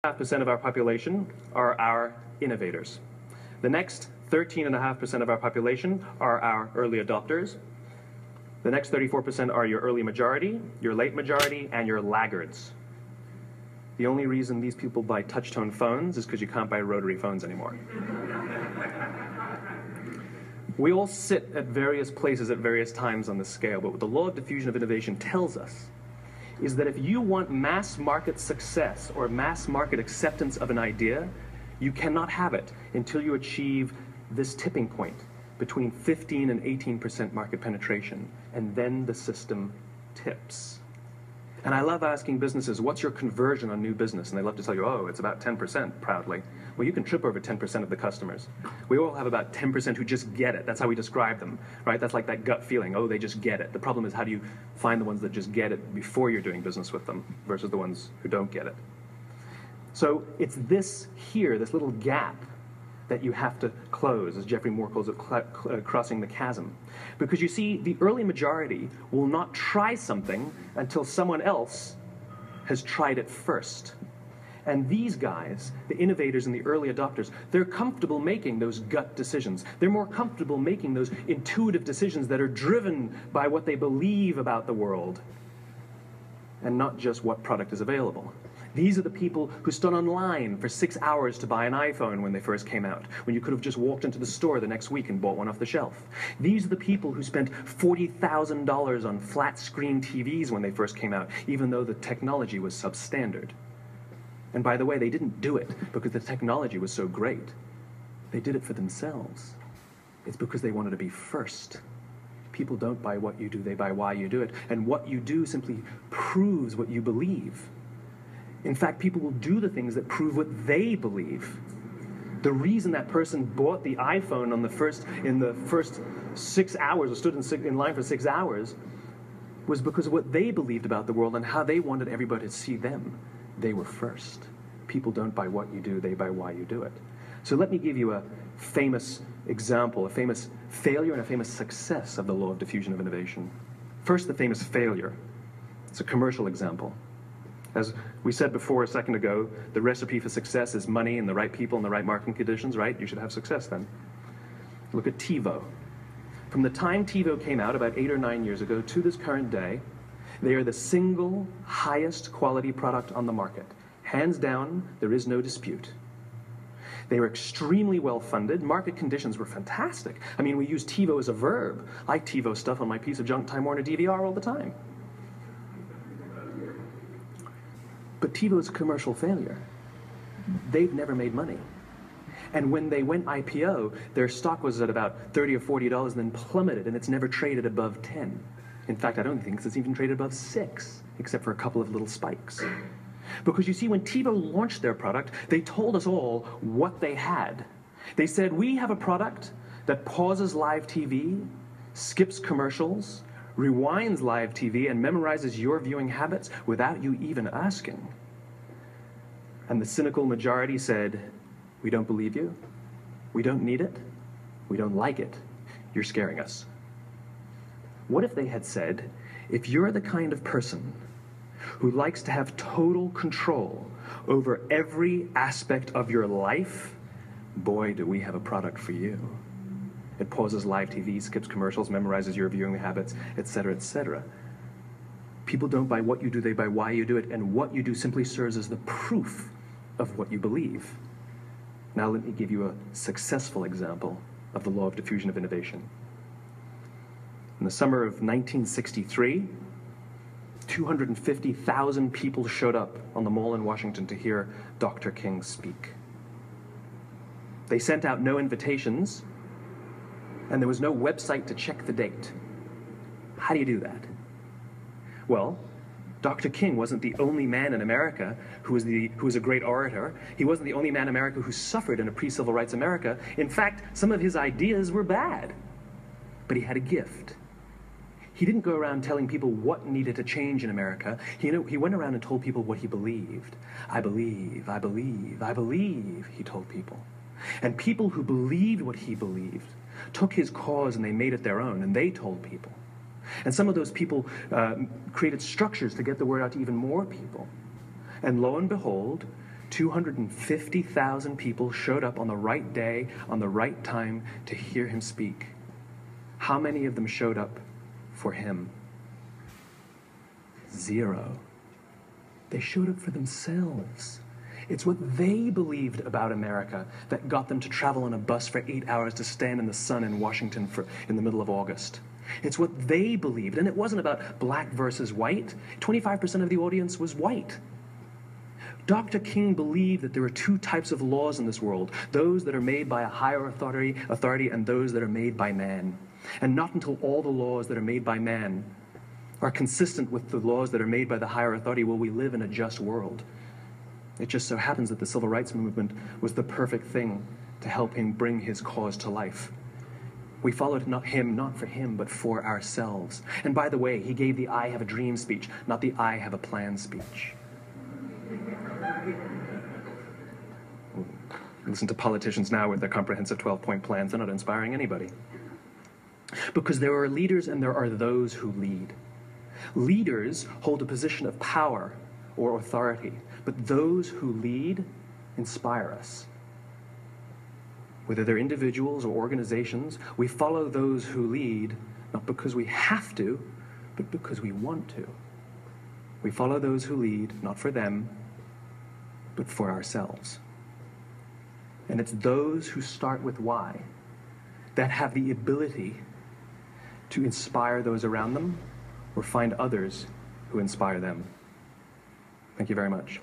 5% of our population are our innovators. The next 13.5% of our population are our early adopters. The next 34% are your early majority, your late majority, and your laggards. The only reason these people buy touch-tone phones is because you can't buy rotary phones anymore. We all sit at various places at various times on the scale, but what the law of diffusion of innovation tells us is that if you want mass market success or mass market acceptance of an idea, you cannot have it until you achieve this tipping point between 15 and 18% market penetration, and then the system tips. And I love asking businesses, what's your conversion on new business? And they love to tell you, oh, it's about 10%, proudly. Well, you can trip over 10% of the customers. We all have about 10% who just get it. That's how we describe them, right? That's like that gut feeling, oh, they just get it. The problem is, how do you find the ones that just get it before you're doing business with them versus the ones who don't get it? So it's this here, this little gap, that you have to close, as Geoffrey Moore calls it, crossing the chasm. Because you see, the early majority will not try something until someone else has tried it first. And these guys, the innovators and the early adopters, they're comfortable making those gut decisions. They're more comfortable making those intuitive decisions that are driven by what they believe about the world, and not just what product is available. These are the people who stood online for 6 hours to buy an iPhone when they first came out, when you could have just walked into the store the next week and bought one off the shelf. These are the people who spent $40,000 on flat-screen TVs when they first came out, even though the technology was substandard. And by the way, they didn't do it because the technology was so great. They did it for themselves. It's because they wanted to be first. People don't buy what you do, they buy why you do it. And what you do simply proves what you believe. In fact, people will do the things that prove what they believe. The reason that person bought the iPhone in the first 6 hours, or stood in line for 6 hours, was because of what they believed about the world and how they wanted everybody to see them. They were first. People don't buy what you do, they buy why you do it. So let me give you a famous example, a famous failure and a famous success of the law of diffusion of innovation. First, the famous failure. It's a commercial example. As we said before a second ago, the recipe for success is money and the right people and the right marketing conditions, right? You should have success then. Look at TiVo. From the time TiVo came out about 8 or 9 years ago to this current day, they are the single highest quality product on the market. Hands down, there is no dispute. They were extremely well funded. Market conditions were fantastic. I mean, we use TiVo as a verb. I TiVo stuff on my piece of junk Time Warner DVR all the time. But TiVo is a commercial failure. They've never made money. And when they went IPO, their stock was at about $30 or $40 and then plummeted, and it's never traded above 10. In fact, I don't think it's even traded above 6, except for a couple of little spikes. Because you see, when TiVo launched their product, they told us all what they had. They said, we have a product that pauses live TV, skips commercials, rewinds live TV, and memorizes your viewing habits without you even asking. And the cynical majority said, we don't believe you, we don't need it, we don't like it, you're scaring us. What if they had said, if you're the kind of person who likes to have total control over every aspect of your life, boy, do we have a product for you. It pauses live TV, skips commercials, memorizes your viewing habits, etc., etc. People don't buy what you do, they buy why you do it, and what you do simply serves as the proof of what you believe. Now let me give you a successful example of the law of diffusion of innovation. In the summer of 1963, 250,000 people showed up on the Mall in Washington to hear Dr. King speak. They sent out no invitations, and there was no website to check the date. How do you do that? Well, Dr. King wasn't the only man in America who was a great orator. He wasn't the only man in America who suffered in a pre-civil rights America. In fact, some of his ideas were bad. But he had a gift. He didn't go around telling people what needed to change in America. He went around and told people what he believed. I believe, I believe, I believe, he told people. And people who believed what he believed took his cause and they made it their own, and they told people. And some of those people created structures to get the word out to even more people. And lo and behold, 250,000 people showed up on the right day, on the right time to hear him speak. How many of them showed up for him? 0. They showed up for themselves. It's what they believed about America that got them to travel on a bus for 8 hours to stand in the sun in Washington in the middle of August. It's what they believed, and it wasn't about black versus white. 25% of the audience was white. Dr. King believed that there are 2 types of laws in this world, those that are made by a higher authority and those that are made by man. And not until all the laws that are made by man are consistent with the laws that are made by the higher authority will we live in a just world. It just so happens that the civil rights movement was the perfect thing to help him bring his cause to life. We followed not for him, but for ourselves. And by the way, he gave the I have a dream speech, not the I have a plan speech. Listen to politicians now with their comprehensive 12-point plans. They're not inspiring anybody. Because there are leaders and there are those who lead. Leaders hold a position of power or authority, but those who lead inspire us. Whether they're individuals or organizations, we follow those who lead, not because we have to, but because we want to. We follow those who lead, not for them, but for ourselves. And it's those who start with why that have the ability to inspire those around them or find others who inspire them. Thank you very much.